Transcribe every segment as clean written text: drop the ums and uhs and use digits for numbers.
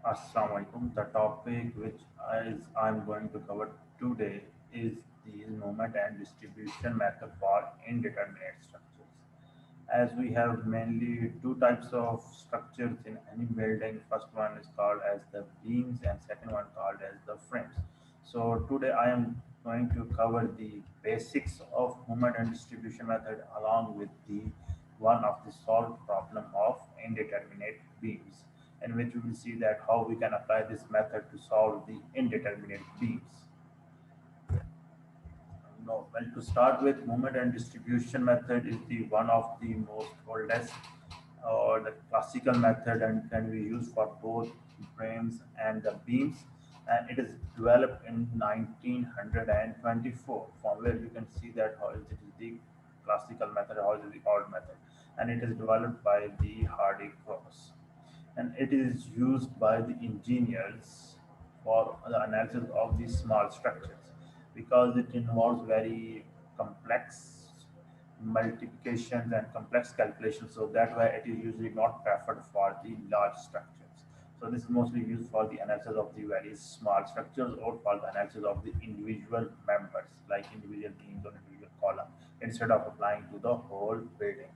Assalamu alaikum. The topic which I'm going to cover today is the moment and distribution method for indeterminate structures. As we have mainly two types of structures in any building. First one is called as the beams and second one called as the frames. So today I am going to cover the basics of moment and distribution method along with the one of the solved problem of indeterminate beams, in which we will see that how we can apply this method to solve the indeterminate beams. No, well, to start with, movement and distribution method is the one of the most oldest or the classical method and can be used for both frames and the beams. And it is developed in 1924, from where you can see that how it is the classical method, how it is the old method, and it is developed by the Hardy Cross, and it is used by the engineers for the analysis of these small structures because it involves very complex multiplications and complex calculations. So that way it is usually not preferred for the large structures. So this is mostly used for the analysis of the very small structures or for the analysis of the individual members like individual beams or individual column instead of applying to the whole building.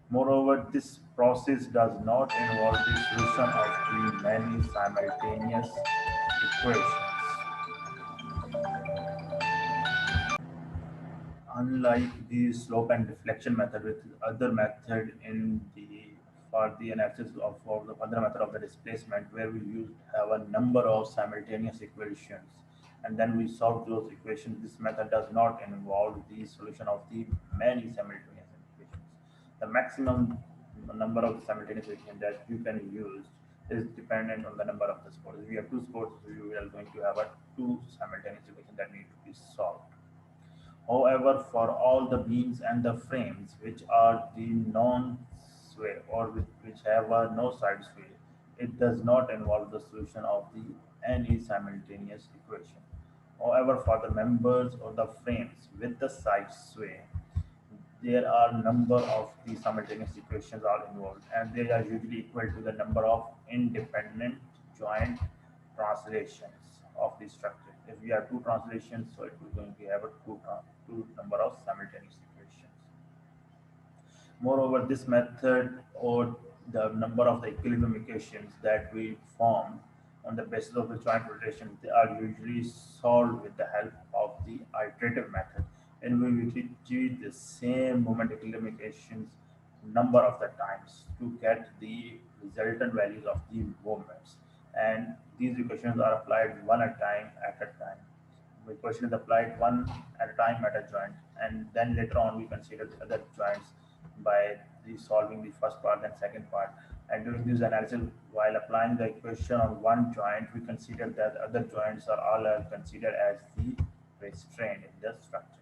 Moreover, this process does not involve the solution of the many simultaneous equations. Unlike the slope and deflection method, which is other method in the for the analysis of for the other method of the displacement, where we use have a number of simultaneous equations, and then we solve those equations. This method does not involve the solution of the many simultaneous equations. The maximum number of simultaneous equations that you can use is dependent on the number of the sports. If we have two sports, we are going to have a two simultaneous equations that need to be solved. However, for all the beams and the frames which are the non-sway or which have a no side sway, it does not involve the solution of the any simultaneous equation. However, for the members or the frames with the side sway, there are number of the simultaneous equations are involved, and they are usually equal to the number of independent joint translations of the structure. If we have two translations, so it will going to have a two number of simultaneous equations. Moreover, this method or the number of the equilibrium equations that we form on the basis of the joint rotation, they are usually solved with the help of the iterative method, in which we retrieve the same moment equilibrium equations number of the times to get the resultant values of the moments. And these equations are applied one at a time at a time. The equation is applied one at a time at a joint, and then later on we consider the other joints by solving the first part and second part. And during this analysis, while applying the equation on one joint, we consider that other joints are all considered as the restraint in the structures.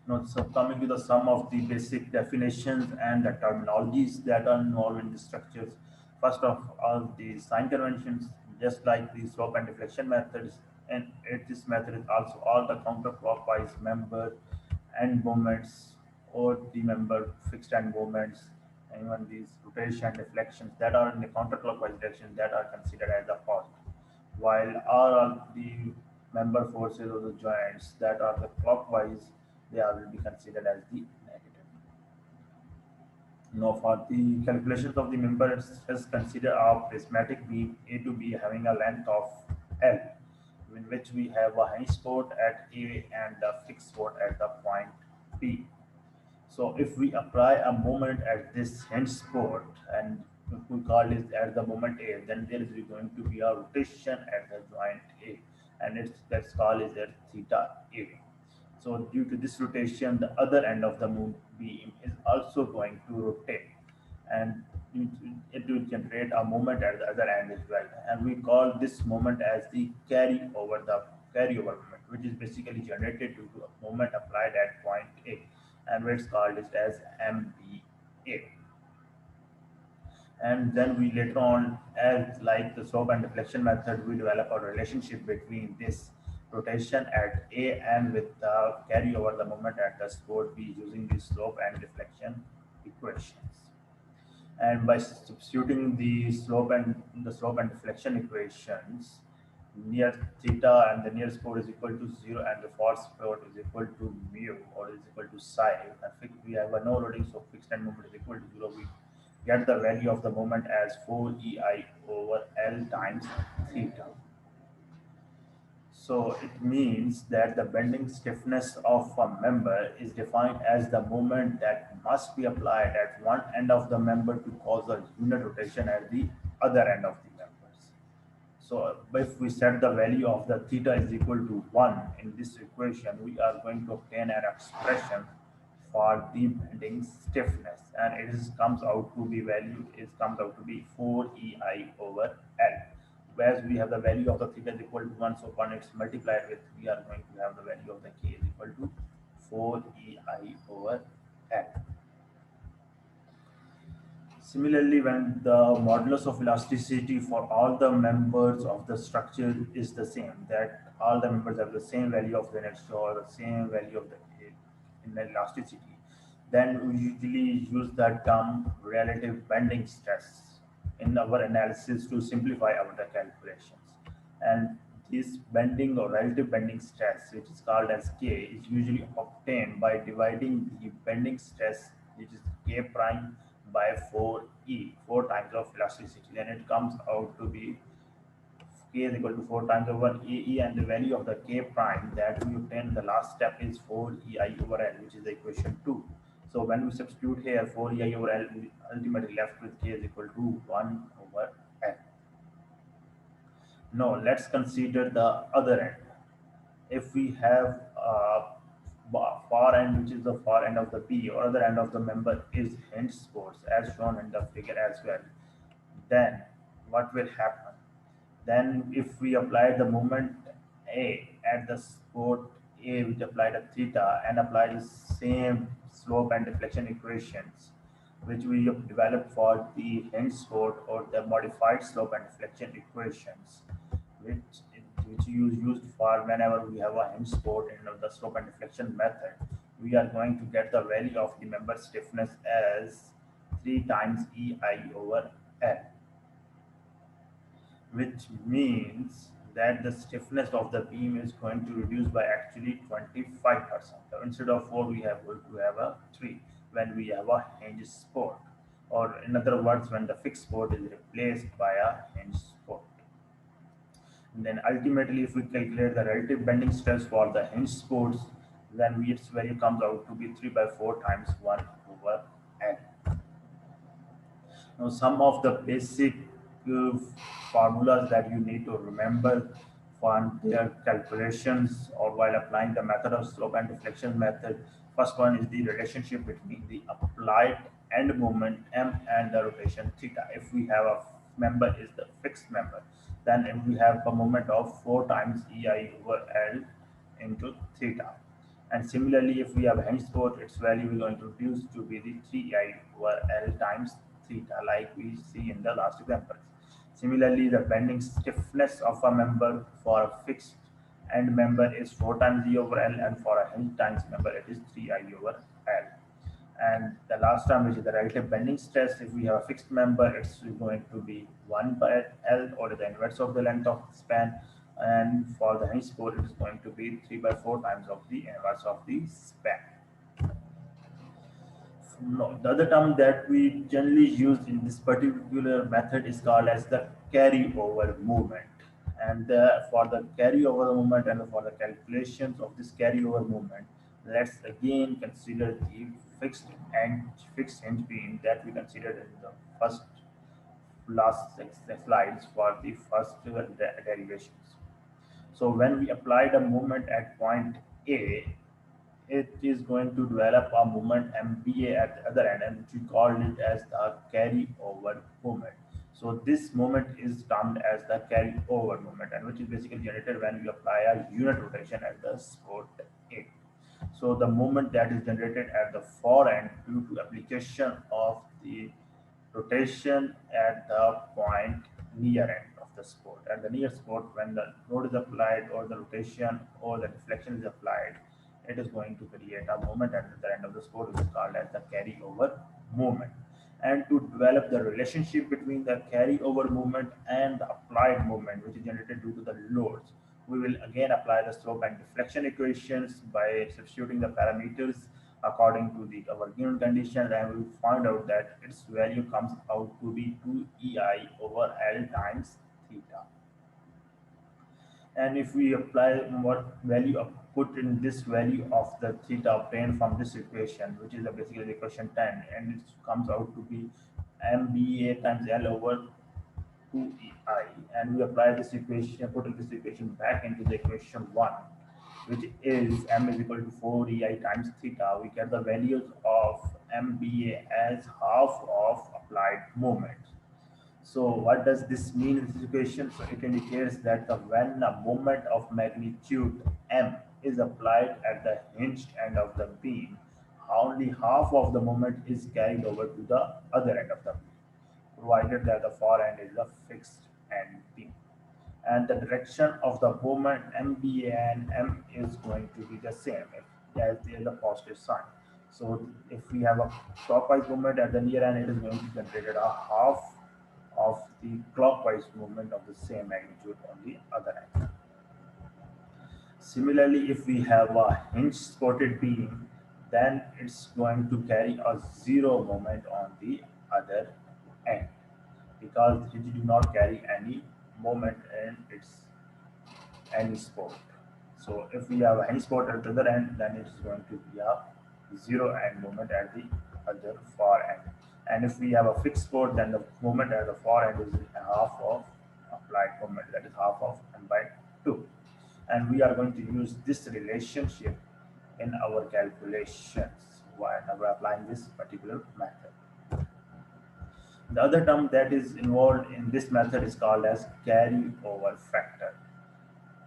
Now, so coming to the sum of the basic definitions and the terminologies that are involved in the structures. First of all, the sign conventions, just like the slope and deflection methods, and this method is also all the counterclockwise member end moments or the member fixed end moments, and even these rotation deflections that are in the counterclockwise direction that are considered as the positive, while all the member forces of the joints that are the clockwise, they are will be considered as the negative. Now, for the calculations of the member, let's consider our prismatic beam A to B having a length of L, in which we have a hinge support at A and a fixed support at the point P. So if we apply a moment at this hinge support and if we call it at the moment A, then there is going to be a rotation at the joint A, and its let's call is at theta A. So due to this rotation, the other end of the moon beam is also going to rotate, and it will generate a moment at the other end as well. And we call this moment as the carryover moment, which is basically generated due to a moment applied at point A, and it's called it as MBA. And then we later on, as like the slope and deflection method, we develop a relationship between this rotation at A and with the carryover the moment at the support B using the slope and deflection equations. And by substituting the slope and deflection equations, near theta and the near spot is equal to 0 and the far spot is equal to mu or is equal to psi. And we have a no loading, so fixed end moment is equal to 0. We get the value of the moment as 4 ei over L times theta. So it means that the bending stiffness of a member is defined as the moment that must be applied at one end of the member to cause a unit rotation at the other end of the members. So if we set the value of the theta is equal to 1 in this equation, we are going to obtain an expression for the bending stiffness, and comes out to be 4 ei over L. Whereas we have the value of the theta is equal to 1, so when it's multiplied with, we are going to have the value of the k is equal to 4 ei over L. Similarly, when the modulus of elasticity for all the members of the structure is the same, that all the members have the same value of the inertia or the same value of the in the elasticity, then we usually use the term relative bending stress in our analysis to simplify our the calculations. And this bending or relative bending stress, which is called as K, is usually obtained by dividing the bending stress, which is K prime, by 4e, 4 times of elasticity. Then it comes out to be K is equal to 4 times over AE, and the value of the K prime that we obtain in the last step is 4ei over L, which is the equation 2. So when we substitute here 4ei over L, we ultimately left with K is equal to 1 over L. Now let's consider the other end. If we have a far end, which is the far end of the P, or other end of the member is hinge supports as shown in the figure as well, then what will happen? Then if we apply the moment A at the support A, which applied a theta, and apply the same slope and deflection equations which we have developed for the hinge support or the modified slope and deflection equations, which which you used for whenever we have a hinge support in the slope and deflection method, we are going to get the value of the member stiffness as 3 times ei over L, which means that the stiffness of the beam is going to reduce by actually 25%. So instead of 4, we have going to have a 3 when we have a hinge support, or in other words, when the fixed support is replaced by a hinge support. And then ultimately, if we calculate the relative bending stress for the hinge supports, then its value comes out to be 3 by 4 times 1 over N. Now, some of the basic uh, formulas that you need to remember for their calculations or while applying the method of slope and deflection method. First one is the relationship between the applied end moment m and the rotation theta. If we have a member is the fixed member, then if we have a moment of 4 times ei over L into theta. And similarly, if we have hinge support, its value is going to reduce to be the 3i over L times theta, like we see in the last example. Similarly, the bending stiffness of a member for a fixed end member is 4 times E over L, and for a hinge times member, it is 3i over L. And the last term, which is the relative bending stress, if we have a fixed member, it's going to be 1 by L, or the inverse of the length of the span. And for the hinge support, it is going to be 3 by 4 times of the inverse of the span. No, the other term that we generally use in this particular method is called as the carryover movement. And for the carryover movement and for the calculations of this carryover movement, let's again consider the fixed hinge beam that we considered in the first last slides for the first derivations. So when we apply the moment at point A, it is going to develop a moment MBA at the other end, and which we called it as the carryover moment. So this moment is termed as the carryover moment, and which is basically generated when we apply a unit rotation at the spot A. So the moment that is generated at the far end due to application of the rotation at the point near end of the spot. At the near spot, when the load is applied or the rotation or the deflection is applied, it is going to create a moment at the end of the spot, which is called as the carryover moment. and to develop the relationship between the carryover movement and the applied movement, which is generated due to the loads. We will again apply the slope and deflection equations by substituting the parameters according to our given condition, and we will find out that its value comes out to be 2ei over L times theta. And if we apply what value of put in this value of the theta obtained from this equation, which is basically equation 10, and it comes out to be mba times L over 2ei, and we apply this equation, put this equation back into the equation 1, which is m is equal to 4ei times theta. We get the values of mba as half of applied moment. So what does this mean in this equation? So it indicates that when a moment of magnitude m is applied at the hinged end of the beam, only half of the moment is carried over to the other end of the beam, provided that the far end is a fixed end beam. And the direction of the moment MBA and M is going to be the same as there is a positive sign. So if we have a clockwise movement at the near end, it is going to generate a half of the clockwise movement of the same magnitude on the other end. Similarly, if we have a hinge supported beam, then it's going to carry a zero moment on the other end, because hinge do not carry any moment in its any support. So if we have a hinge support at the other end, then it is going to be a zero end moment at the other far end. And if we have a fixed support, then the moment at the far end is half of applied moment, that is half of m by 2. And we are going to use this relationship in our calculations while we're applying this particular method. The other term that is involved in this method is called as carryover factor.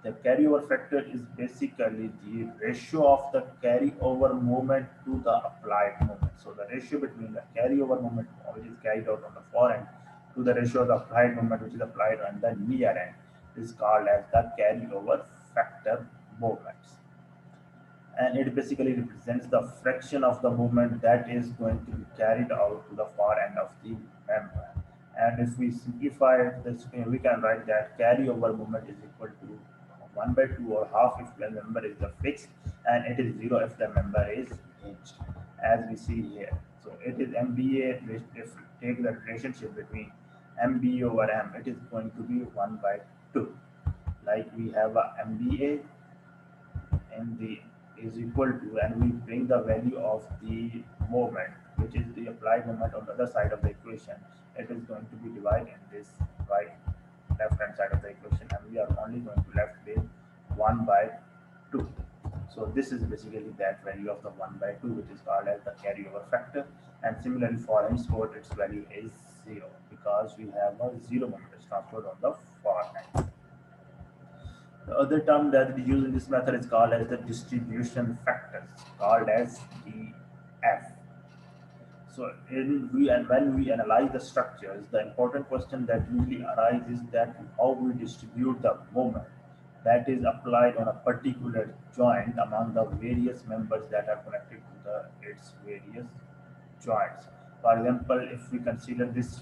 The carryover factor is basically the ratio of the carryover moment to the applied moment. So the ratio between the carryover moment, which is carried out on the far end, to the ratio of the applied moment, which is applied on the near end, is called as the carryover factor moments. And it basically represents the fraction of the movement that is going to be carried out to the far end of the member. And if we simplify this, we can write that carryover moment is equal to 1 by 2 or half if the member is the fixed, and it is 0 if the member is hinged, as we see here. So it is MBA, if we take the relationship between MBA over M, it is going to be 1 by 2. Like we have a MBA in the is equal to, and we bring the value of the moment, which is the applied moment on the other side of the equation. It is going to be divided in this right left hand side of the equation, and we are only going to left with 1 by 2. So this is basically that value of the 1 by 2, which is called as the carryover factor. And similarly for henceforth, its value is 0, because we have a 0 moment is transferred on the far end. The other term that we use in this method is called as the distribution factors, called as dF. So when we analyze the structures, the important question that usually arises is that how we distribute the moment that is applied on a particular joint among the various members that are connected to its various joints. For example, if we consider this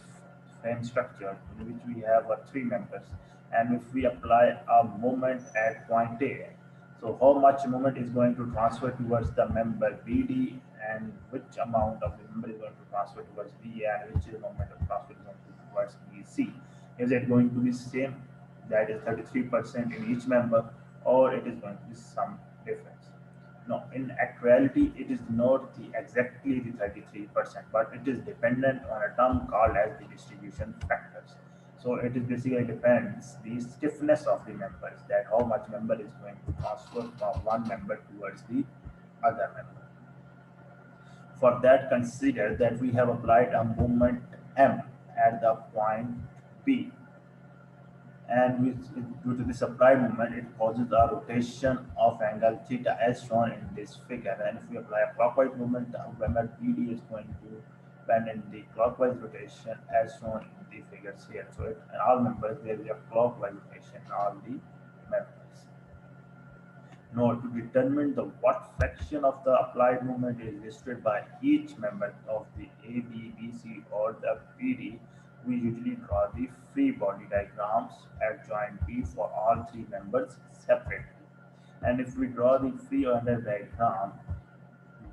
frame structure in which we have three members, and if we apply a moment at point A, so how much moment is going to transfer towards the member BD, and which amount of the member is going to transfer towards BA, and which moment of transfer is going to towards BC? Is it going to be same, that is 33% in each member, or it is going to be some difference? No, in actuality, it is not exactly the 33%, but it is dependent on a term called as the distribution factors. So it is basically depends the stiffness of the members, that how much member is going to transfer from one member towards the other member. For that, consider that we have applied a moment M at the point B, and due to this applied moment, it causes a rotation of angle theta as shown in this figure. And if we apply a clockwise movement, the member BD is going to bend in the clockwise rotation as shown in the figures here. So in all members, there is a clockwise rotation in all the members. Now, to determine the what fraction of the applied moment is listed by each member of the A, B, B, C, or the PD, we usually draw the free body diagrams at joint B for all three members separately. And if we draw the free under diagram,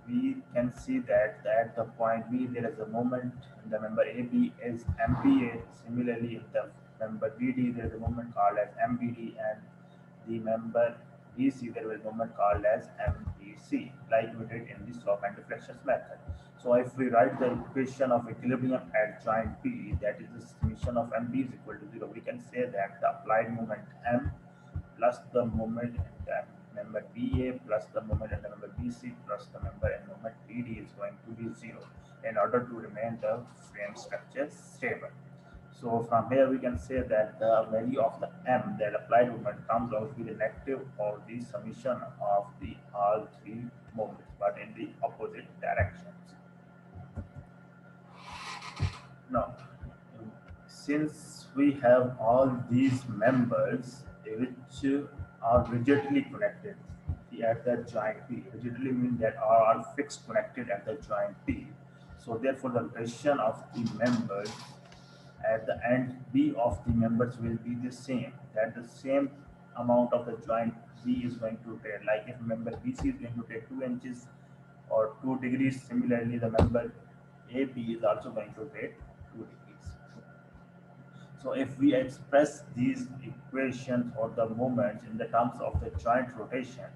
we can see that at the point B there is a moment in the member AB is MPA. Similarly, in the member BD there is a moment called as MBD, and the member BC there is a moment called as MBC, like we did in the slope and deflections method. So if we write the equation of equilibrium at joint B, that is the summation of MB is equal to 0, we can say that the applied moment M plus the moment in the member BA plus the moment in the member BC plus the member in moment BD is going to be 0 in order to remain the frame structure stable. So from here we can say that the value of the M, that applied moment, comes out to be the negative or the summation of the all three moments, but in the opposite directions. Now, since we have all these members which are rigidly connected at the joint P, rigidly means that are fixed connected at the joint P. So therefore, the rotation of the members at the end B of the members will be the same. That the same amount of the joint B is going to rotate. Like if member BC is going to take 2 inches or 2 degrees, similarly the member AB is also going to rotate 2 degrees. So if we express these equations or the moments in the terms of the joint rotation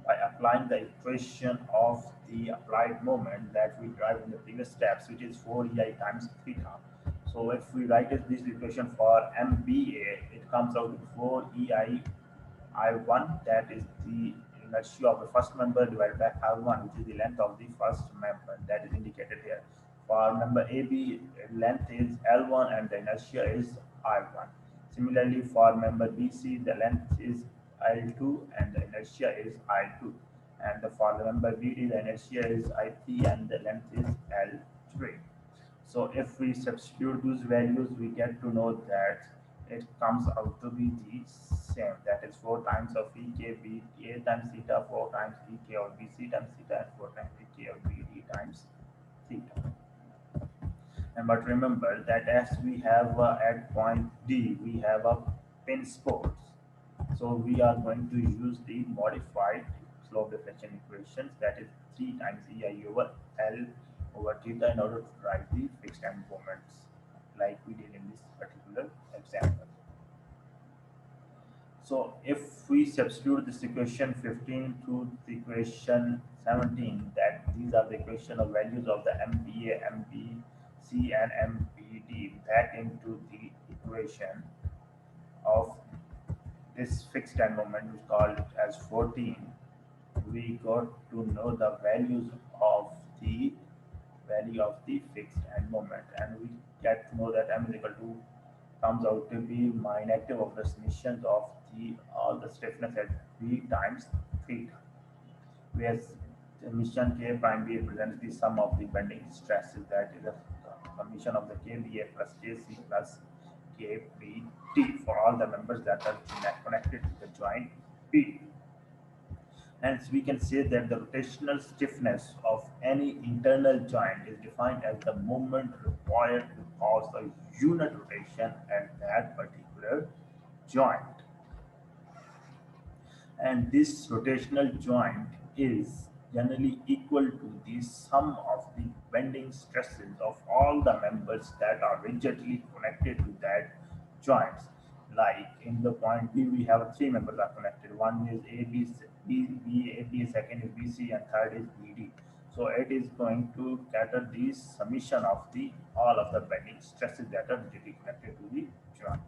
by applying the equation of the applied moment that we derived in the previous steps, which is 4EI times theta. So if we write this equation for MBA, it comes out to 4EI I1, that is the inertia of the first member divided by I1, which is the length of the first member that is indicated here. For member AB, length is L1 and the inertia is I1. Similarly, for member BC, the length is L2 and the inertia is I2. And for the member BD, the inertia is I3 and the length is L3. So if we substitute those values, we get to know that it comes out to be the same. That is 4 times of EK BA times theta, 4 times EK of BC times theta, and 4 times EK of BD times theta. And but remember that as we have at point D, we have a pin sports. So we are going to use the modified slope deflection equations, that is 3 times EI over L over theta, in order to write the fixed end moments like we did in this particular example. So if we substitute this equation 15 to the equation 17, that these are the equation of values of the MBA, MBC and MBD back into the equation of this fixed end moment, we call it as 14, we got to know the values of the value of the fixed end moment, and we get to know that M is equal to comes out to be my negative of the summation of the all the stiffness at B times theta, where summation K prime B represents the sum of the bending stresses, that is the summation of the KBA plus KC plus KBT for all the members that are connected to the joint B. Hence, we can say that the rotational stiffness of any internal joint is defined as the moment required to cause a unit rotation at that particular joint. And this rotational joint is generally equal to the sum of the bending stresses of all the members that are rigidly connected to that joints. Like in the point B, we have three members are connected. One is A, B, A, B, second is BC, and third is BD. So it is going to gather the summation of the all of the bending stresses that are rigidly connected to the joint.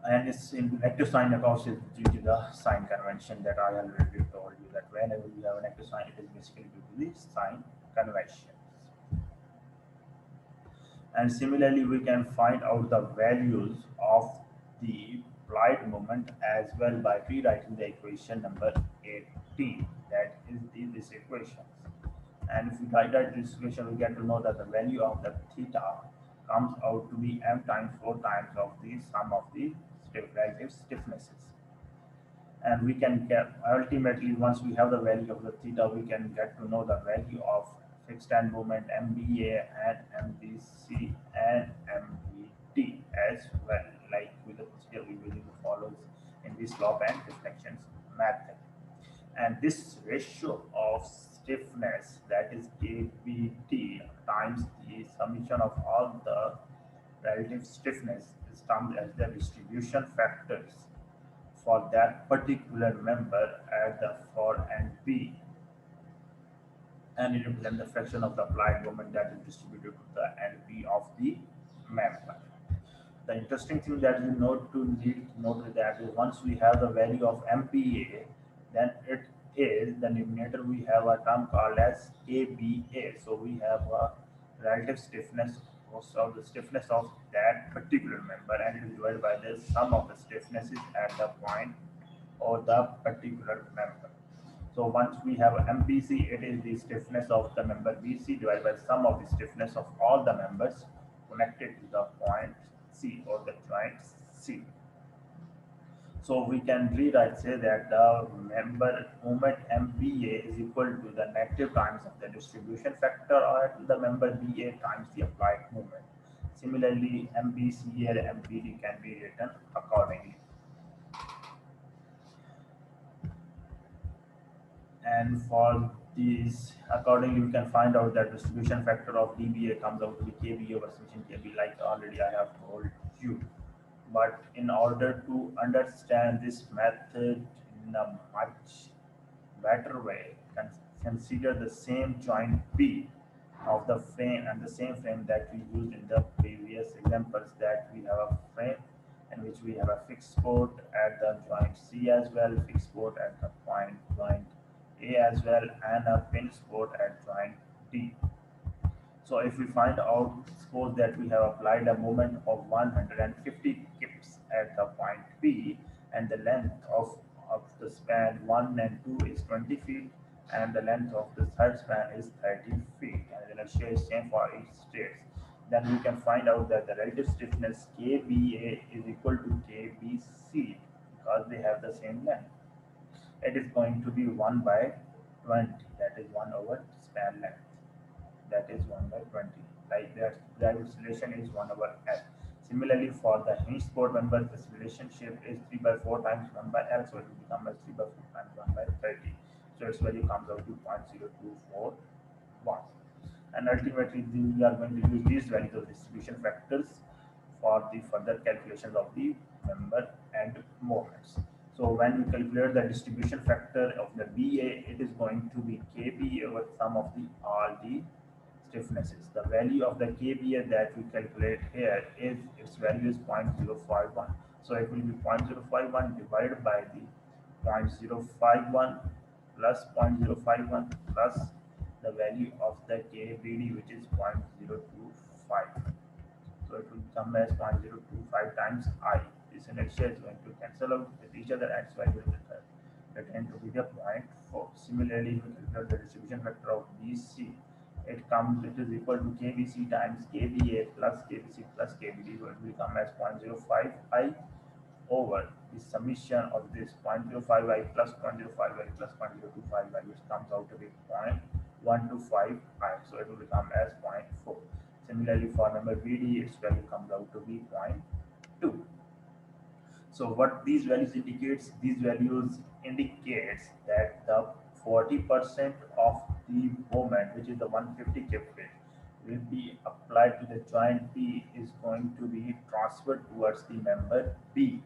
And its negative sign occurs is due to the sign convention that I already told you, that whenever you have a negative sign, it is basically due to the sign conventions. And similarly, we can find out the values of the applied moment as well by rewriting the equation number 18, that is this equation. And if we write out this equation, we get to know that the value of the theta comes out to be m times 4 times of the sum of the relative stiffnesses. And we can get ultimately, once we have the value of the theta, we can get to know the value of fixed end moment MBA and MBC and MBT as well. Like with the procedure we will follow in the slope and deflections method. And this ratio of stiffness, that is KBT times the summation of all the relative stiffness, is termed as the distribution factors for that particular member at the for and B, and it represents the fraction of the applied moment that is distributed to the and B of the member. The interesting thing that you need to note is that once we have the value of MPa, then it is the numerator we have a term called as KBA. So we have a relative stiffness, also the stiffness of that particular member, and it is divided by the sum of the stiffnesses at the point or the particular member. So once we have MBC, it is the stiffness of the member BC divided by the sum of the stiffness of all the members connected to the point C or the joint C. So we can rewrite, say that the member moment MBA is equal to the negative times of the distribution factor or the member BA times the applied moment. Similarly, MBC and MBD can be written accordingly. And for these, accordingly, we can find out that distribution factor of dBA comes out to be KB over summation KB, like already I have told you. But in order to understand this method in a much better way, consider the same joint P of the frame and the same frame that we used in the previous examples, that we have a frame in which we have a fixed support at the joint C as well, fixed support at the point joint A as well, and a pin support at joint D. So if we find out, suppose that we have applied a moment of 150 kips at the point P, and the length of the span 1 and 2 is 20 feet, and the length of the third span is 30 feet, and the inertia is same for each state. Then we can find out that the relative stiffness KBA is equal to KBC because they have the same length. It is going to be 1 by 20, that is 1 over span length, that is 1 by 20, like that relation is 1 over L. Similarly, for the hinge support member, this relationship is 3 by 4 times 1 by L, so it will become as 3 by 4 times 1 by 30. So its value comes out to 0.0241. And ultimately, we are going to use these values of distribution factors for the further calculations of the member and moments. So when we calculate the distribution factor of the BA, it is going to be KB over sum of the all the stiffnesses. The value of the KBA that we calculate here is, its value is 0.051. So it will be 0.051 divided by the 0.051 plus 0.051 plus the value of the KBD, which is 0.025. So it will come as 0.025 times I. This inertia is going to cancel out with each other, and so I will return to be the 0.4. Similarly, if we calculate the distribution factor of BC, it is equal to KBC times KBA plus KBC plus KBD, which will come as 0.05I over the summation of this 0.05I plus 0.05I plus 0.025I, which comes out to be 0.125I. So it will become as 0.4. Similarly, for number BD, its value comes out to be 0.2. So what these values indicates? These values indicates that the 40% of the moment, which is the 150 kip weight, will be applied to the joint P, is going to be transferred towards the member B,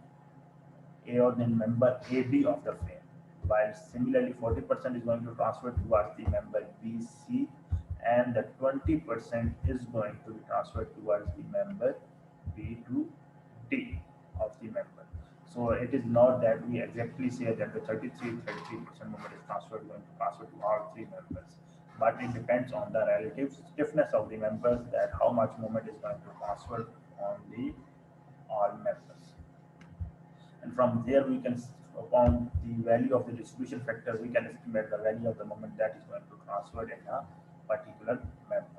A, or the member AB of the frame, while similarly 40% is going to transfer towards the member BC, and the 20% is going to be transferred towards the member B to D of the member. So it is not that we exactly say that the 33% moment is transferred, going to transfer to all three members, but it depends on the relative stiffness of the members, that how much moment is going to transfer on the all members. And from there we can, upon the value of the distribution factor, we can estimate the value of the moment that is going to transfer in a particular member.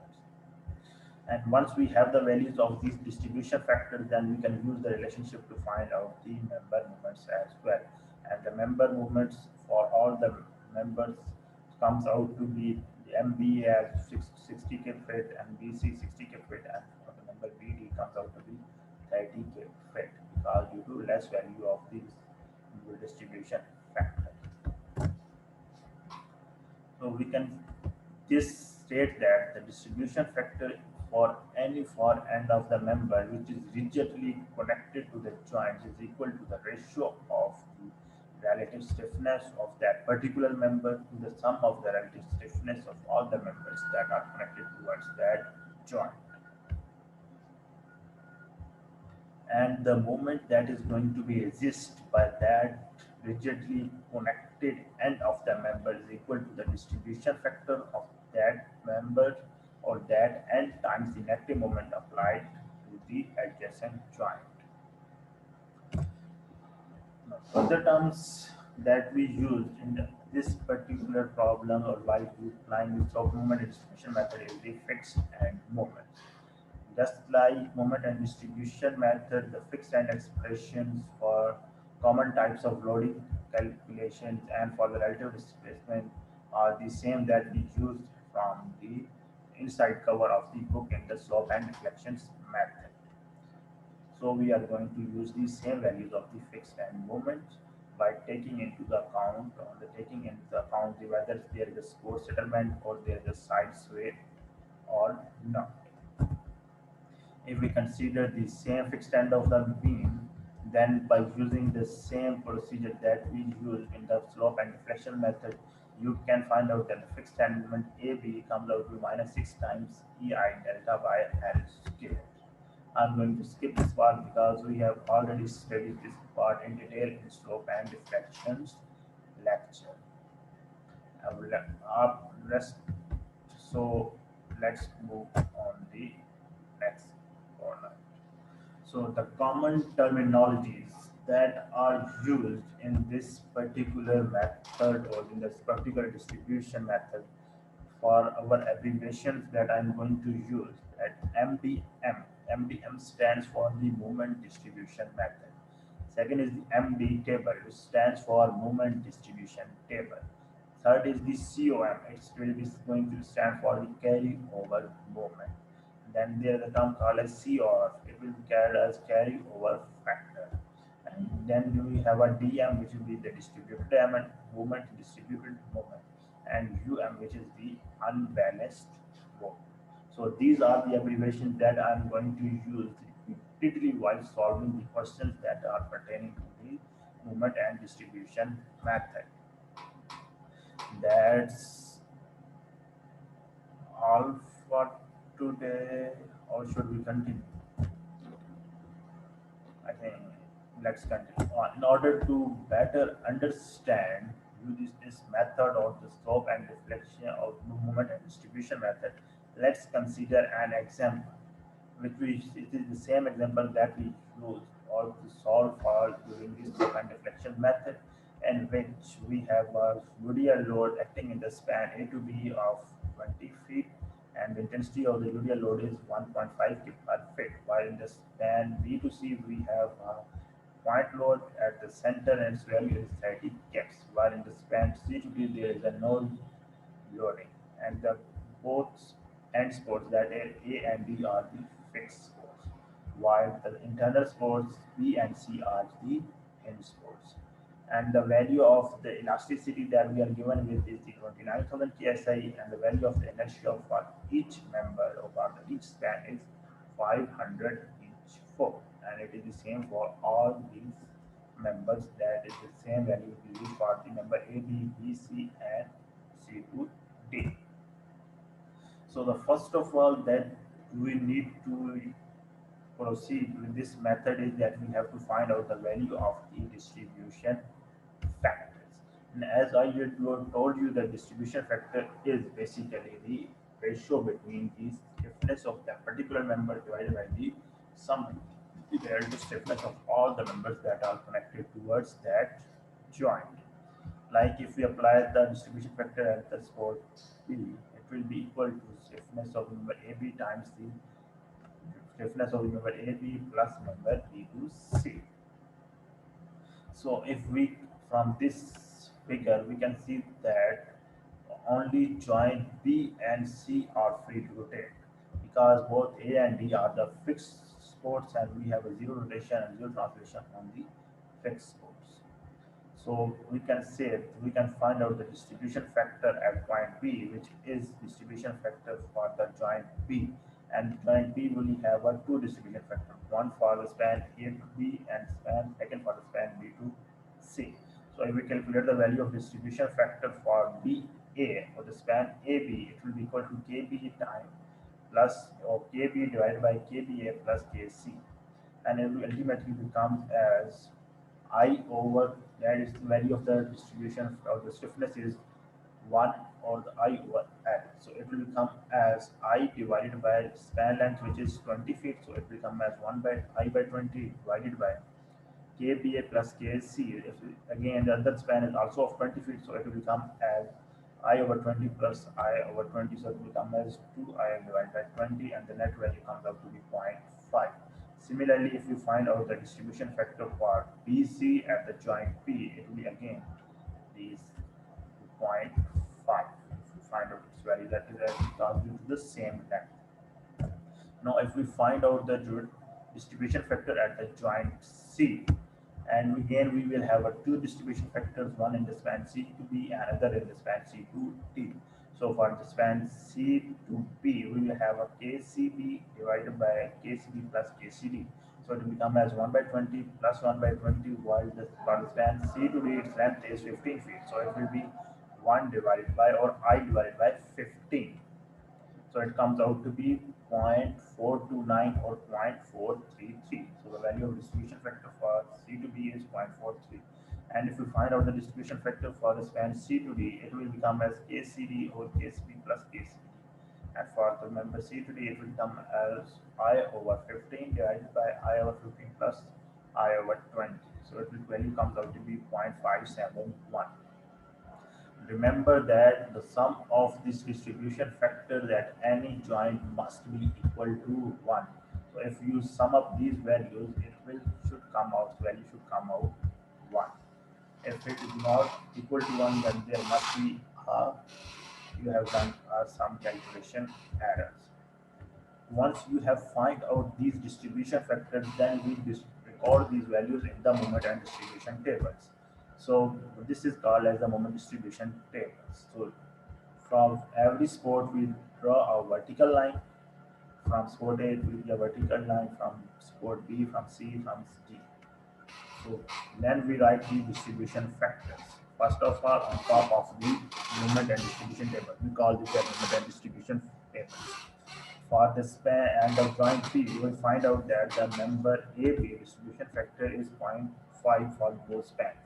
And once we have the values of these distribution factors, then we can use the relationship to find out the member moments as well. and the member movements for all the members comes out to be MB as 60k fit and BC 60k fit, and for the member BD comes out to be 30k fit because due to less value of this distribution factor. So we can just state that the distribution factor for any far end of the member which is rigidly connected to the joints is equal to the ratio of the relative stiffness of that particular member to the sum of the relative stiffness of all the members that are connected towards that joint. And the moment that is going to be resist by that rigidly connected end of the member is equal to the distribution factor of that member or that end times the negative moment applied to the adjacent joint. Now, other terms that we use in this particular problem or while applying the slope moment distribution method is the fixed end moment. Just like moment and distribution method, the fixed end expressions for common types of loading calculations and for the relative displacement are the same that we used from the inside cover of the book in the slope and deflections method. So we are going to use the same values of the fixed end moment by taking into the account or the taking into the account the whether there is a score settlement or there is a side sway or not. If we consider the same fixed end of the beam, then by using the same procedure that we used in the slope and deflection method, you can find out that the fixed end moment AB comes out to minus 6 times EI delta by L squared. I'm going to skip this part because we have already studied this part in detail in slope and deflections lecture. I will rest. So let's move on the next corner. So the common terminologies that are used in this particular method or in this particular distribution method for our abbreviations that I'm going to use at MDM. MDM stands for the moment distribution method. Second is the MD table, which stands for moment distribution table. Third is the COM, it is going to stand for the carryover moment. Then there is a term called as COF, it will be carried as carryover factor. And then we have a DM, which will be the distributed moment, distributed moment, and UM, which is the unbalanced moment. So these are the abbreviations that I am going to use repeatedly while solving the questions that are pertaining to the moment and distribution method. That's all for today, or should we continue? I think let's continue. In order to better understand this method or the slope and deflection of movement and distribution method, let's consider an example, which it is the same example that we used or to solve for during this slope and deflection method, in which we have a UDL load acting in the span A to B of 20 feet and the intensity of the UDL load is 1.5 kg per feet, while in the span B to C we have a point load at the center and its value is 30 kgs, while in the span C to D there is a no loading and the both end sports that A and B are the fixed sports, while the internal sports B and C are the hinge sports. And the value of the elasticity that we are given with is the 29,000 psi, and the value of the inertia for each member of each span is 500 each 4, and it is the same for all these members. That is the same value we use for the member A, B, B, C, and C to D. So the first of all that we need to proceed with this method is that we have to find out the value of the distribution factors. And as I had told you, the distribution factor is basically the ratio between the stiffness of that particular member divided by the sum the relative stiffness of all the members that are connected towards that joint. Like if we apply the distribution factor at the spot B, it will be equal to stiffness of member AB times the stiffness of member AB plus member B to C. So if we from this figure we can see that only joint B and C are free to rotate because both A and D are the fixed spots and we have a zero rotation and zero translation on the fixed spots. So we can say we can find out the distribution factor at point B, which is distribution factor for the joint B. And joint B will have a two distribution factor, one for the span A to B and span second for the span B to C. So if we calculate the value of distribution factor for BA or the span AB, it will be equal to KB time plus or KB divided by KBA plus KC, and it will ultimately become as I over, that is the value of the distribution of the stiffness is 1 or the I over L. So it will become as I divided by span length, which is 20 feet. So it will become as 1 by I by 20 divided by KBA plus KC. If again the other span is also of 20 feet, so it will become as I over 20 plus I over 20. So it will become as 2I divided by 20, and the net value comes out to be zero point 0.5. Similarly, if you find out the distribution factor for BC at the joint P, it will be again these 0.5. If you find out its value, that is as it comes due to the same length. Now, if we find out the distribution factor at the joint C, and again we will have a two distribution factors, one in the span C to B and another in the span C to D. So for the span C to B, we will have a KCB divided by KCB plus KCD. So it will become as 1 by 20 plus 1 by 20, while for the span C to D, its length is 15 feet. So it will be 1 divided by or I divided by 15. So it comes out to be 0.429 or 0.433. So the value of distribution factor for C to D is 0.43. And if you find out the distribution factor for the span C to D, it will become as KCD or KCB plus KCD. And for the member C to D, it will come as I over 15 divided by I over 15 plus I over 20. So it will value comes out to be 0.571. Remember that the sum of this distribution factors at any joint must be equal to 1. So if you sum up these values, it will should come out, value should come out 1. If it is not equal to 1, then there must be you have done some calculation errors. Once you have find out these distribution factors, then we record these values in the moment and distribution tables. So this is called as the moment distribution tables. So from every sport we draw a vertical line. From sport A it will be a vertical line, from sport B, from C, from D. So then we write the distribution factors. First of all, on top of the moment and distribution table, we call this as moment and distribution tables. For the span and the joint P, you will find out that the member AB distribution factor is zero point 0.5 for both spans,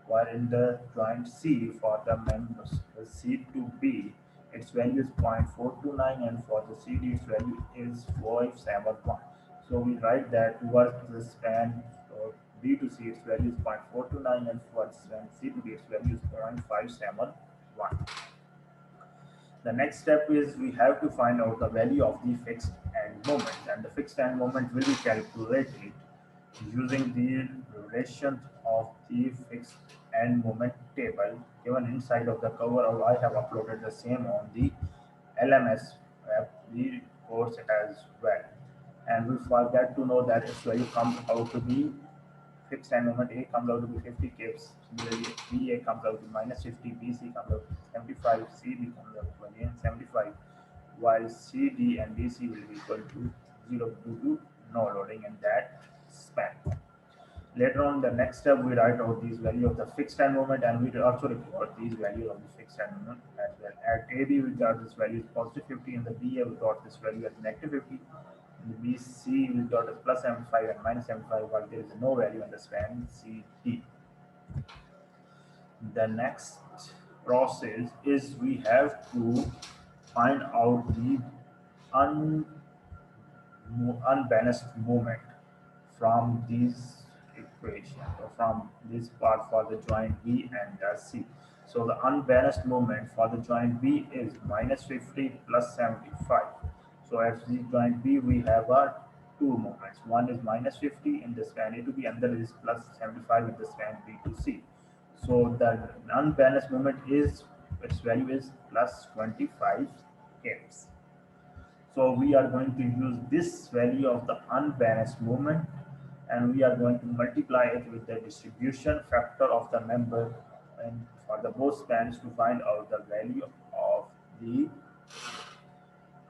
while in the joint C for the members the C to B, its value is 0.429, and for the CD its value is 471. So we write that towards the span B to C its value is 0.429, and for the span C to D its value is 0.571. The next step is we have to find out the value of the fixed end moment, and the fixed end moment will be calculated using the relations of the fixed end moment table given inside of the cover, or I have uploaded the same on the LMS web, the course as well. And we forget to know that its value comes out to be fixed end moment A comes out to be 50 kps. Similarly, BA comes out to minus 50, BC comes out to 75, CD comes out to again 75, while CD and DC will be equal to 0 due to no loading in that span. Later on, the next step, we write out these value of the fixed end moment, and we also record these values of the fixed end moment as well. At AB, we got this value is positive 50, and the BA we got this value as negative 50. In the BC, we got as plus 75 and minus 75, while there is no value in the span CD. The next process is we have to find out the unbalanced moment from these equation, or from this part for the joint B and C. So the unbalanced moment for the joint B is minus 50 plus 75. So at the joint B we have two moments. One is minus 50 in the span A to B, and the other is plus 75 in the span B to C. So the unbalanced moment is its value is plus 25 kps. So we are going to use this value of the unbalanced moment and we are going to multiply it with the distribution factor of the member and for the both spans to find out the value of the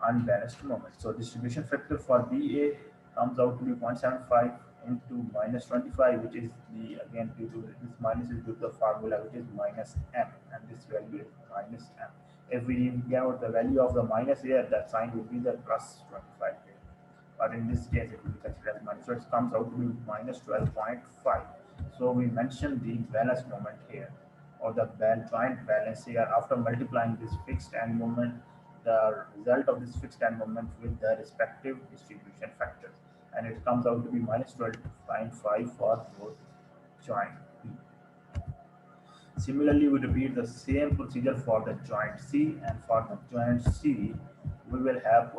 unbalanced moment. So distribution factor for BA comes out to be 0.75 into minus 25, which is the again due to this minus is due to the formula which is minus m, and this value is minus m. If we get out the value of the minus here, that sign will be the plus 25 here. But in this case, it will be considered as minus. So it comes out to be minus 12.5. So we mentioned the balance moment here, or the joint balance here. After multiplying this fixed end moment, the result of this fixed end moment with the respective distribution factors, and it comes out to be minus 12.5 for both joint B. Similarly, we repeat the same procedure for the joint C, and for the joint C, we will have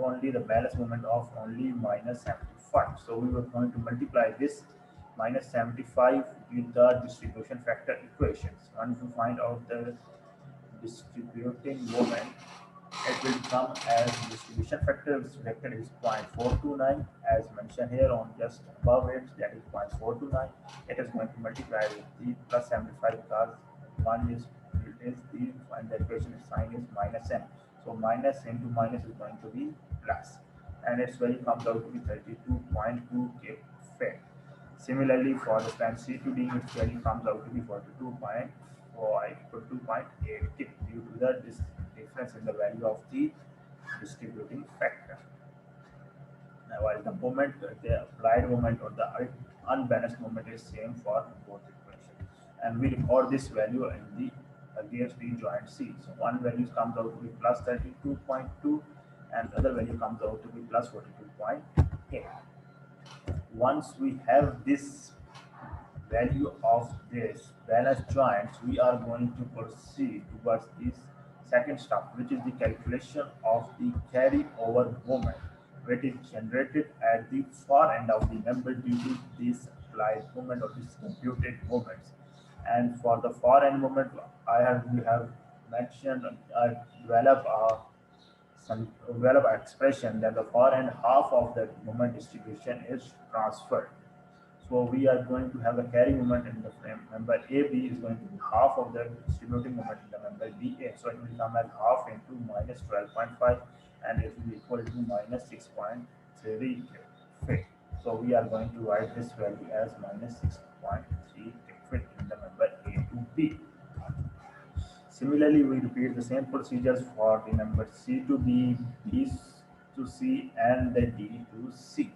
only the balance moment of only minus 75. So we were going to multiply this minus 75 with the distribution factor equations. And to find out the distributing moment, it will come as distribution factor vector is 0.429 as mentioned here on just above it, that is 0.429. It is going to multiply with the plus 75 because one is the and the equation sign is minus m. So minus into minus is going to be plus, and its value comes out to be 32.2 k Fed. Similarly, for the span C to D, its value comes out to be 42.5 42.8 k due to the difference in the value of the distributing factor. Now, while the moment, the applied moment or the unbalanced moment is same for both equations, and we record this value in the against the joint C. So one value comes out to be plus 32.2, and the other value comes out to be plus 42.8. Once we have this value of this balanced joints, we are going to proceed towards this second step, which is the calculation of the carryover moment, which is generated at the far end of the member due to this applied moment or this computed moments. And for the far end moment, we have mentioned develop a some develop expression that the far end half of the moment distribution is transferred. So we are going to have a carry moment in the frame. Member AB is going to be half of the distributing moment in the member BA. So it will come as half into minus 12.5 and it will be equal to minus 6.3 fit. So we are going to write this value as minus 6.3 fit in the member A to B. Similarly, we repeat the same procedures for the number C to B, B to C, and the D to C.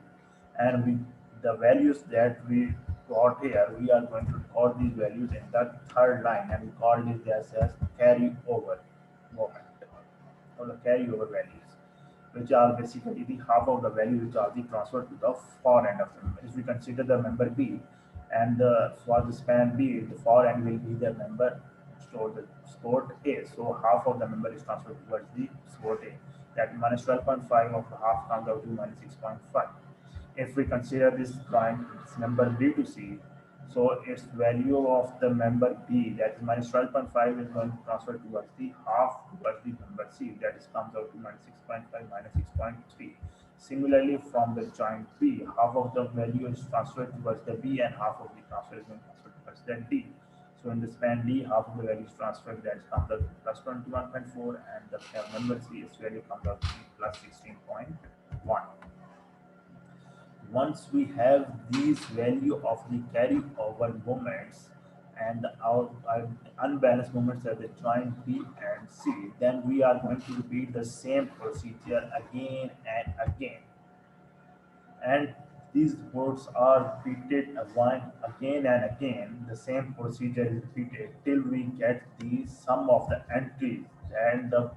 And the values that we got here, we are going to record these values in the third line, and we call this as carryover moment or the carryover values, which are basically the half of the values which are the transferred to the far end of the member. If we consider the member B, and for the span B, the far end will be the member stored A. So half of the member is transferred towards the stored A. That minus 12.5 of half comes out to minus 6.5. If we consider this line, it's member B to C, so its value of the member B, that is minus 12.5, is going to transfer towards the half towards the member C, that is comes out to minus 6.5 minus 6.3. Similarly, from the joint B, half of the value is transferred towards the B and half of the transfer is going to transfer towards the D. So in the span D, half of the value is transferred, that is comes out to plus 21.4, and the member C its value comes out to be plus 16.1. Once we have these value of the carryover moments and our unbalanced moments at the joint B and C, then we are going to repeat the same procedure again and again. And these reports are repeated again and again. The same procedure is repeated till we get the sum of the entries and the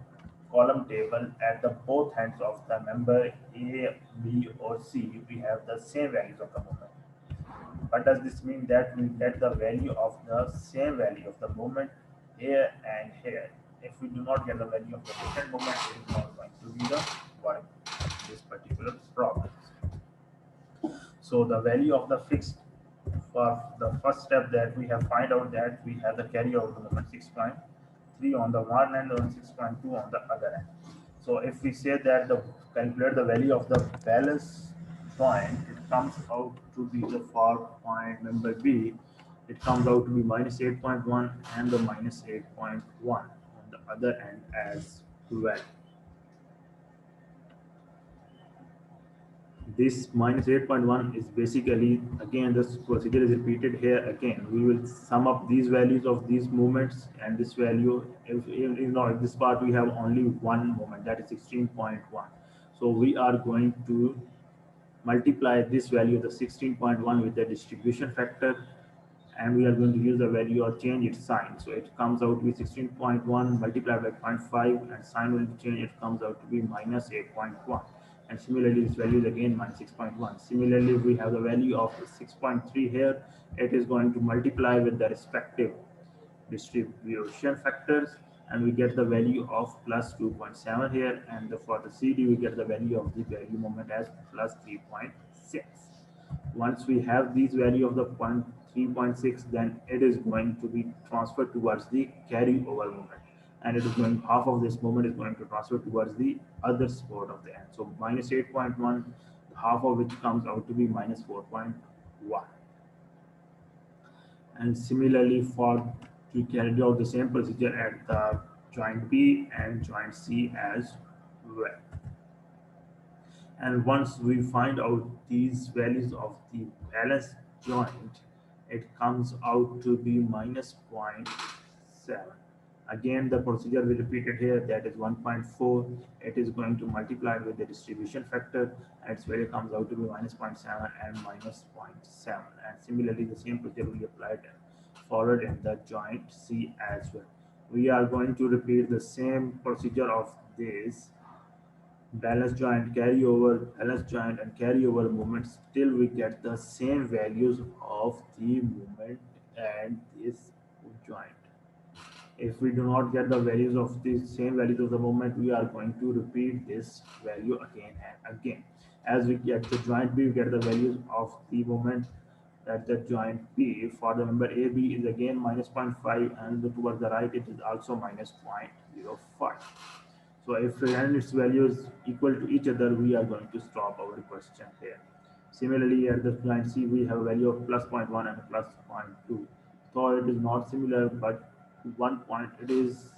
column table at the both ends of the member A, B, or C. We have the same values of the moment. What does this mean? That we get the value of the same value of the moment here and here. If we do not get the value of the different moment, it is not going to be the work this particular problem. So the value of the fixed for the first step that we have find out that we have the carryover moment 6.3 on the one end and 6.2 on the other end. So if we say that the calculate the value of the balance point, it comes out to be the for point number B, it comes out to be minus 8.1 and the minus 8.1 on the other end as well. This minus 8.1 is basically, again, this procedure is repeated here again. We will sum up these values of these movements and this value. If you know, if this part we have only one moment, that is 16.1. So we are going to multiply this value, the 16.1, with the distribution factor, and we are going to use the value or change its sign. So it comes out to be 16.1 multiplied by 0.5, and sign will change, it comes out to be minus 8.1. And similarly, this value is again minus 6.1. Similarly, we have the value of 6.3 here. It is going to multiply with the respective distribution factors, and we get the value of plus 2.7 here, and for the CD we get the value of the value moment as plus 3.6. Once we have these value of the 3.6, then it is going to be transferred towards the carryover moment, and it is going, half of this moment is going to transfer towards the other spot of the end. So minus 8.1, half of which comes out to be minus 4.1. And similarly, for to carry out the same procedure at the joint B and joint C as well. And once we find out these values of the balance joint, it comes out to be minus 0.7. Again, the procedure we repeated here, that is 1.4. It is going to multiply with the distribution factor, and its value comes out to be minus 0.7 and minus 0.7. And similarly, the same procedure will be applied followed in the joint C as well. We are going to repeat the same procedure of this balance joint, carryover, balance joint, and carryover movements till we get the same values of the movement and this joint. If we do not get the values of the same values of the moment, we are going to repeat this value again and again. As we get the joint B, we get the values of the moment at the joint B. For the member AB is again minus 0.5, and towards the right it is also minus 0.05. So if and its values equal to each other, we are going to stop our question here. Similarly, at the joint C, we have a value of plus 0.1 and plus 0.2. So it is not similar, but 1 point it is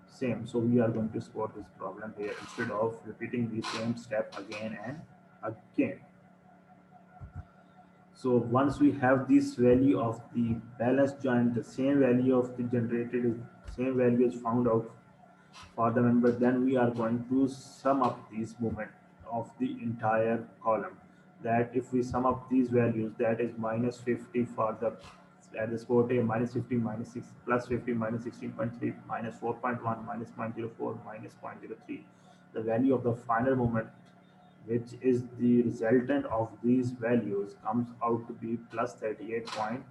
same. So we are going to spot this problem here instead of repeating the same step again and again. So once we have this value of the balance joint, the same value of the generated is same value is found out for the member, then we are going to sum up these moment of the entire column. That if we sum up these values, that is minus 50 for the at the spot A, minus 50 minus 6 plus 50 minus 16.3 minus 4.1 minus 0.04 minus 0.03. The value of the final moment, which is the resultant of these values, comes out to be plus 38.9.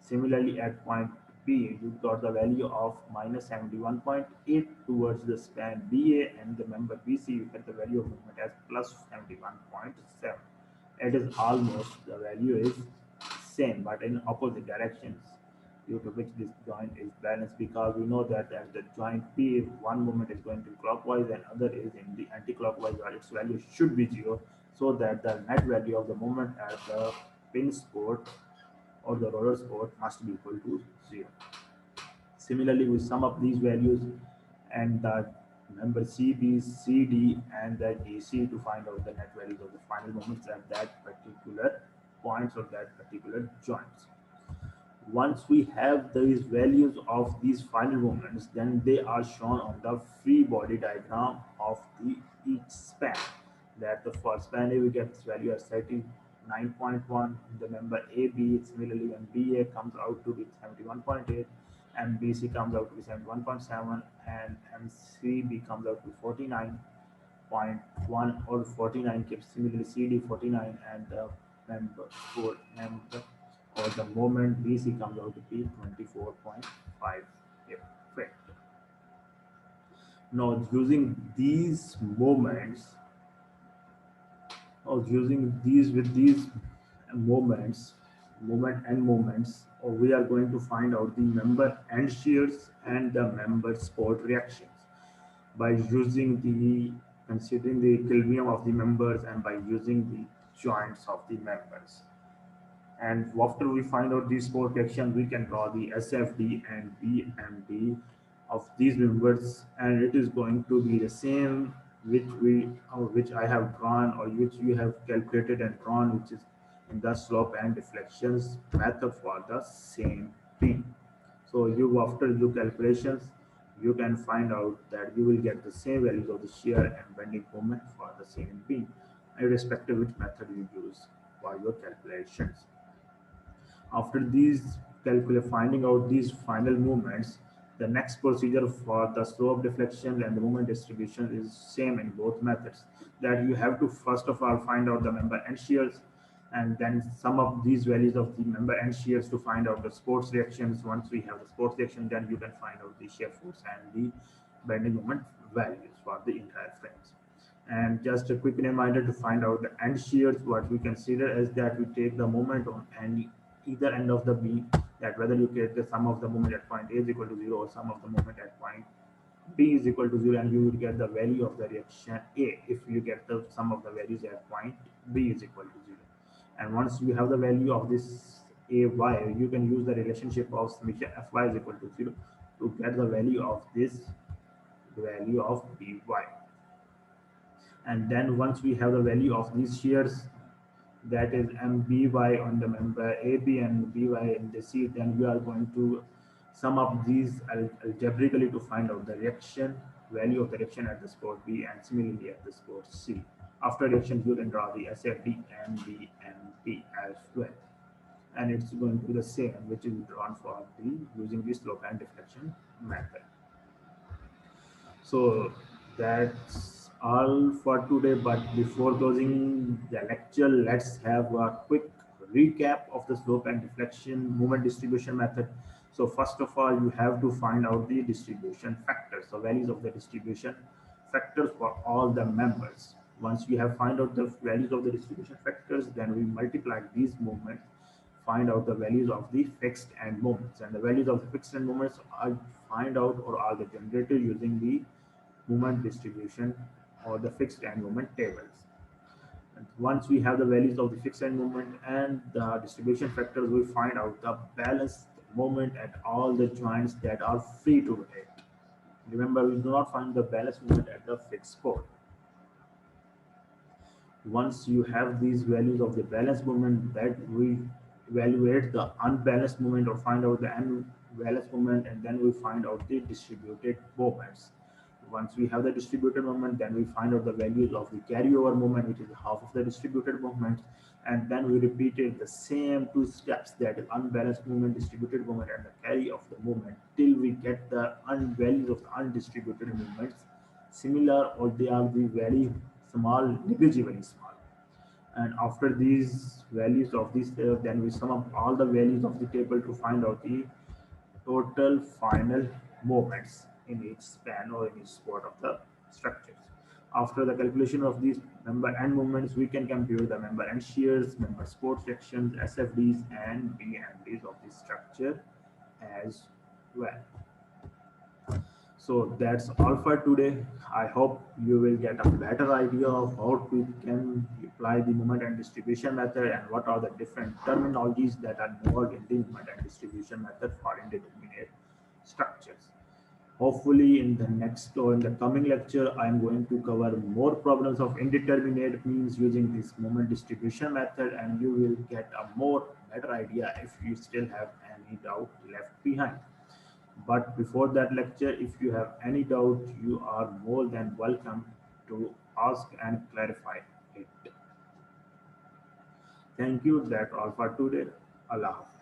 Similarly, at point B, you got the value of minus 71.8 towards the span BA, and the member BC, you get the value of movement as plus 71.7. It is almost, the value is same, but in opposite directions, due to which this joint is balanced, because we know that at the joint P, one moment is going to clockwise and other is in the anti-clockwise, where its value should be 0, so that the net value of the moment at the pin spot or the roller spot must be equal to 0. Similarly, we sum up these values and the number CB, CD, and the DC to find out the net values of the final moments at that particular points or that particular joints. Once we have these values of these final moments, then they are shown on the free body diagram of the each span. That the first span A, we get this value as 39.1. The member AB, similarly when BA comes out to be 71.8, and BC comes out to be 71.7, and MCB comes out to 49.1 or 49, similarly CD 49, and the member 4 member or the moment BC comes out to be 24.5 effect. Now using these moments, or using these with these moments, moment and moments, or we are going to find out the member end shears and the member support reactions by using the considering the equilibrium of the members and by using the joints of the members. And after we find out these four reactions, we can draw the SFD and BMD of these members, and it is going to be the same which I have drawn or which you have calculated and drawn, which is in the slope and deflections method for the same beam. So you after your calculations, you can find out that you will get the same values of the shear and bending moment for the same beam, irrespective which method you use for your calculations. After these finding out these final movements, the next procedure for the slope deflection and the moment distribution is same in both methods. That you have to first of all find out the member end shears and then sum up these values of the member end shears to find out the sports reactions. Once we have the sports reaction, then you can find out the shear force and the bending moment values for the entire frames. And just a quick reminder to find out the end shears, what we consider is that we take the moment on any either end of the beam, that whether you get the sum of the moment at point A is equal to 0 or sum of the moment at point B is equal to 0, and you will get the value of the reaction A if you get the sum of the values at point B is equal to 0. And once you have the value of this AY, you can use the relationship of summation Fy is equal to 0 to get the value of this value of By. And then once we have the value of these shears, that is MBY on the member AB and BY in the C, then we are going to sum up these algebraically to find out the reaction value of the reaction at the spot B and similarly at the spot C. After reaction, you can draw the SFD and the MP as well. And it's going to be the same, which is drawn for the using the slope and deflection method. So that's all for today. But before closing the lecture, let's have a quick recap of the slope and deflection moment distribution method. So first of all, you have to find out the distribution factors, so values of the distribution factors for all the members. Once we have find out the values of the distribution factors, then we multiply these moments, find out the values of the fixed end moments, and the values of the fixed end moments are find out or are the generated using the moment distribution or the fixed end moment tables. And once we have the values of the fixed end moment and the distribution factors, we find out the balanced moment at all the joints that are free to rotate. Remember, we do not find the balanced moment at the fixed pole. Once you have these values of the balanced moment, that we evaluate the unbalanced moment or find out the unbalanced moment, and then we find out the distributed moments. Once we have the distributed moment, then we find out the values of the carryover moment, which is half of the distributed moment, and then we repeated the same two steps, that is unbalanced moment, distributed moment, and the carry of the moment, till we get the values of the undistributed moments similar or they are the very small, negligibly small. And after these values of this, then we sum up all the values of the table to find out the total final moments in each span or in each spot of the structures. After the calculation of these member end moments, we can compute the member end shears, member support sections, SFDs, and BMDs of the structure as well. So that's all for today. I hope you will get a better idea of how we can apply the moment and distribution method and what are the different terminologies that are involved in the moment and distribution method for indeterminate structures. Hopefully in the next or in the coming lecture, I am going to cover more problems of indeterminate means using this moment distribution method, and you will get a more better idea if you still have any doubt left behind. But before that lecture, if you have any doubt, you are more than welcome to ask and clarify it. Thank you. That's all for today. Allah Hafiz.